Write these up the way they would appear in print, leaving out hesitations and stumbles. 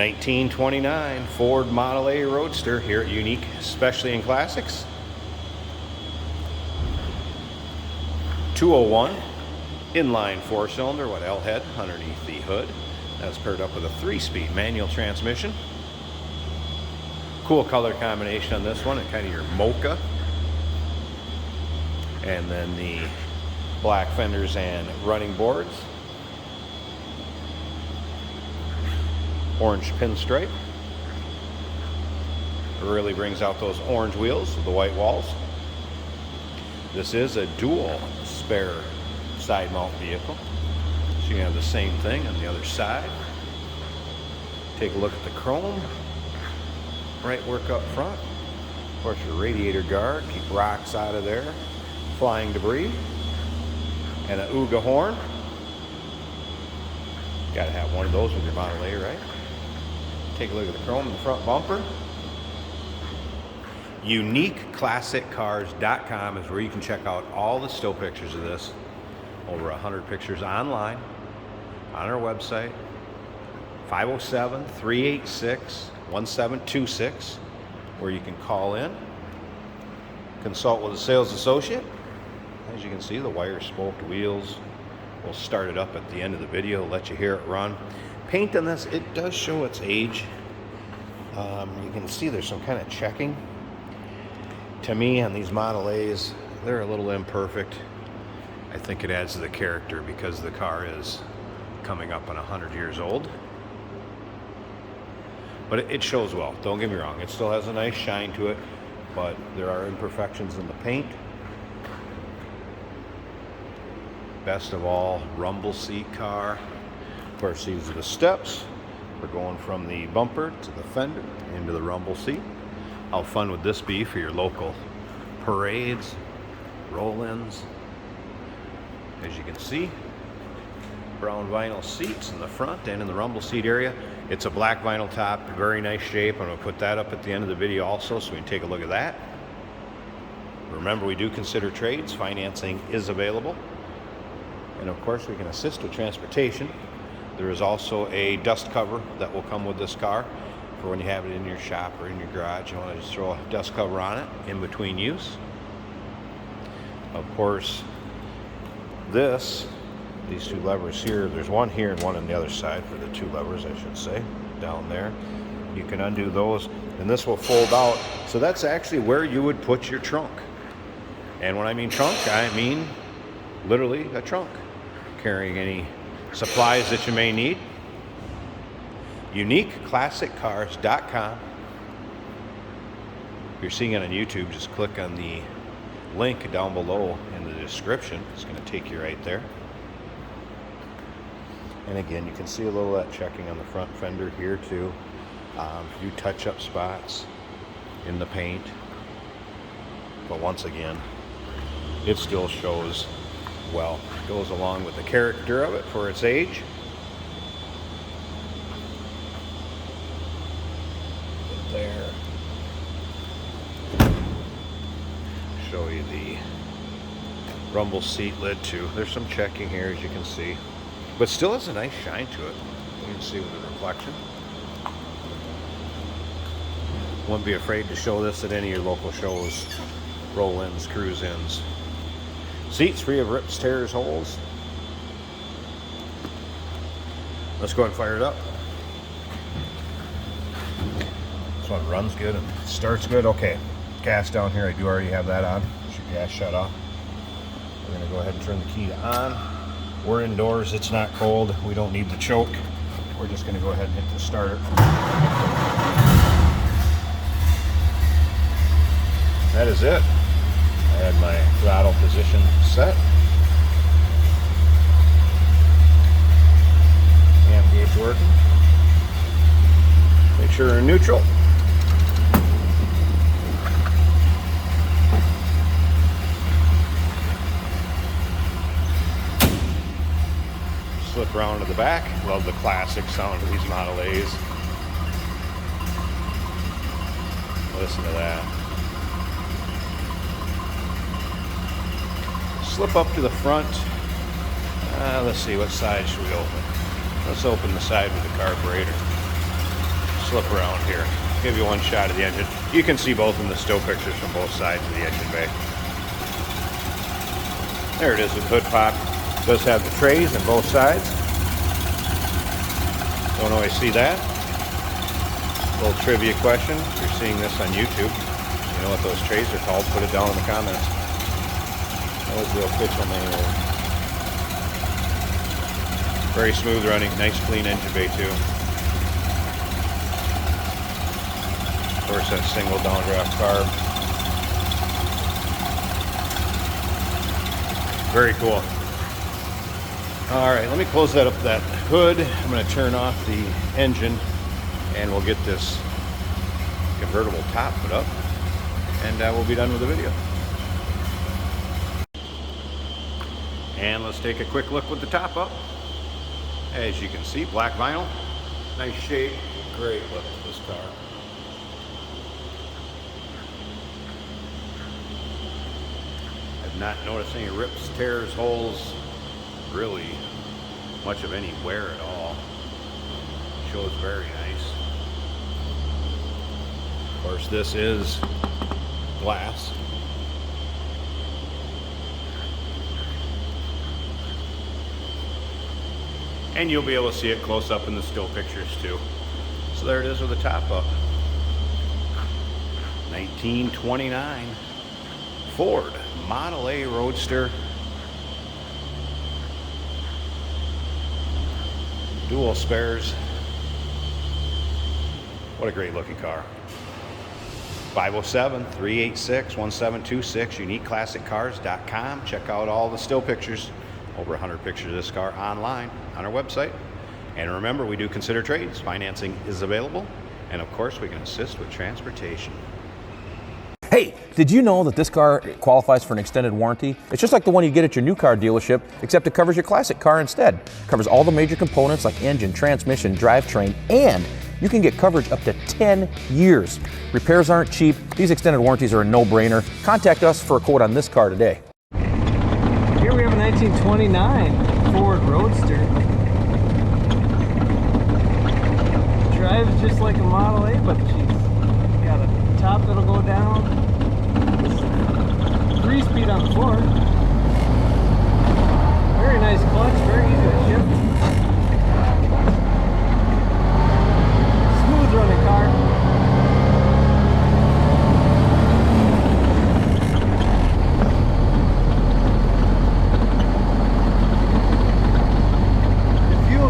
1929 Ford Model A Roadster here at Unique Specialty and Classics. 201 inline 4-cylinder with L-head underneath the hood. That's paired up with a 3-speed manual transmission. Cool color combination on this one, and kind of your mocha. And then the black fenders and running boards. Orange pinstripe. It really brings out those orange wheels with the white walls. This is a dual spare side mount vehicle. So you have the same thing on the other side. Take a look at the chrome. Bright work up front. Of course, your radiator guard. Keep rocks out of there. Flying debris. And an Ooga horn. Gotta have one of those with your Model A, right? Take a look at the chrome in the front bumper. UniqueClassicCars.com is where you can check out all the still pictures of this. Over 100 pictures online on our website. 507-386-1726, where you can call in, consult with a sales associate. As you can see, the wire spoked wheels. We'll start it up at the end of the video, let you hear it run. Paint on this, it does show its age. You can see there's some kind of checking. To me, on these Model A's, they're a little imperfect. I think it adds to the character because the car is coming up on 100 years old. But it shows well, don't get me wrong. It still has a nice shine to it, but there are imperfections in the paint. Best of all, rumble seat car. Of course, these are the steps. We're going from the bumper to the fender into the rumble seat. How fun would this be for your local parades, roll-ins? As you can see, brown vinyl seats in the front and in the rumble seat area. It's a black vinyl top, very nice shape. I'm going to put that up at the end of the video also so we can take a look at that. Remember, we do consider trades. Financing is available. And of course, we can assist with transportation. There is also a dust cover that will come with this car for when you have it in your shop or in your garage. You want to just throw a dust cover on it in between use. Of course, these two levers here, there's one here and one on the other side for the two levers, I should say, down there. You can undo those, and this will fold out. So that's actually where you would put your trunk. And when I mean trunk, I mean literally a trunk, carrying any supplies that you may need. UniqueClassicCars.com. If you're seeing it on YouTube, just click on the link down below in the description. It's going to take you right there. And again, you can see a little of that checking on the front fender here too. A few touch-up spots in the paint. But once again, it still shows well. It goes along with the character of it for its age. There. Show you the rumble seat lid too. There's some checking here, as you can see, but still has a nice shine to it. You can see with the reflection. Wouldn't be afraid to show this at any of your local shows, roll-ins, cruise-ins. Seats free of rips, tears, holes. Let's go ahead and fire it up. This one runs good and starts good. Okay, gas down here, I do already have that on. Is your gas shut off? We're going to go ahead and turn the key to on. We're indoors, it's not cold. We don't need the choke. We're just going to go ahead and hit the starter. That is it. I had my throttle position set. Cam gauge working. Make sure you're in neutral. Slip around to the back. Love the classic sound of these Model A's. Listen to that. Slip up to the front. Let's see, what side should we open? Let's open the side with the carburetor. slip around here. Give you one shot of the engine. You can see both in the still pictures from both sides of the engine bay. There it is with hood pop. Does have the trays on both sides. Don't always see that. Little trivia question. If you're seeing this on YouTube, you know what those trays are called? Put it down in the comments. That was the official manual. Very smooth running, nice clean engine bay too. Of course, that single downdraft carb. Very cool. All right, let me close that up, that hood. I'm going to turn off the engine and we'll get this convertible top put up and we'll be done with the video. And let's take a quick look with the top up. As you can see, black vinyl, nice shape, great look to this car. I've not noticed any rips, tears, holes, really much of any wear at all. Shows very nice. Of course, this is glass. And you'll be able to see it close up in the still pictures too. So there it is with the top up. 1929 Ford Model A Roadster. Dual spares. What a great looking car. 507-386-1726, uniqueclassiccars.com. Check out all the still pictures. Over 100 pictures of this car online on our website. And remember, we do consider trades. Financing is available. And of course, we can assist with transportation. Hey, did you know that this car qualifies for an extended warranty? It's just like the one you get at your new car dealership, except it covers your classic car instead. It covers all the major components like engine, transmission, drivetrain, and you can get coverage up to 10 years. Repairs aren't cheap. These extended warranties are a no-brainer. Contact us for a quote on this car today. Here we have a 1929 Ford Roadster. Drives just like a Model A, but she's got a top that'll go down. 3-speed on the floor. Very nice clutch, very easy to shift. Smooth running car.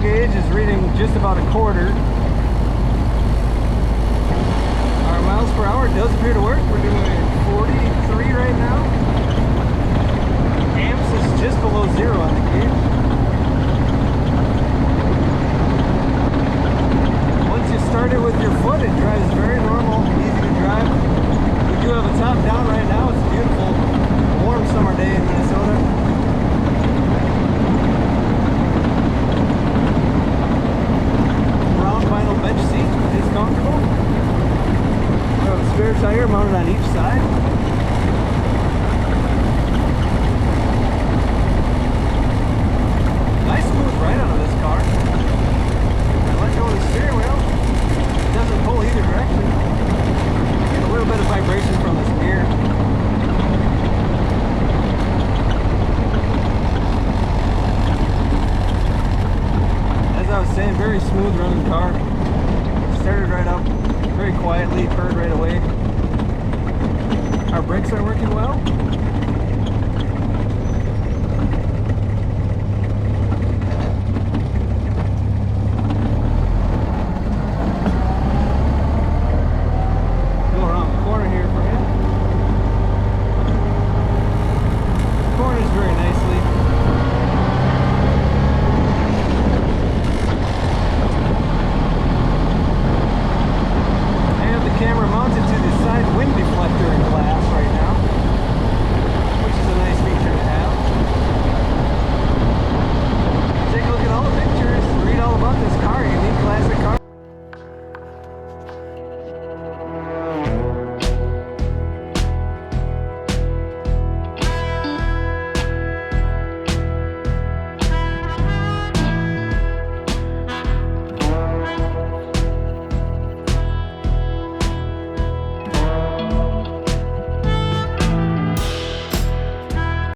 Gauge is reading just about a quarter. Our miles per hour does appear to work. We're doing 43 right now. Amps is just below 0 on the gauge. Once you start it with your foot, it drives very normal, easy to drive. We do have a top down right now. It's a beautiful, warm summer day in Minnesota. Vinyl bench seat is comfortable. We have a spare tire mounted on each side. Nice smooth ride out of this car. I let go of the steering wheel. It doesn't pull either direction. Get a little bit of vibration from this gear. As I was saying, very smooth running car. Started right up, very quietly, purred right away. Our brakes are working well.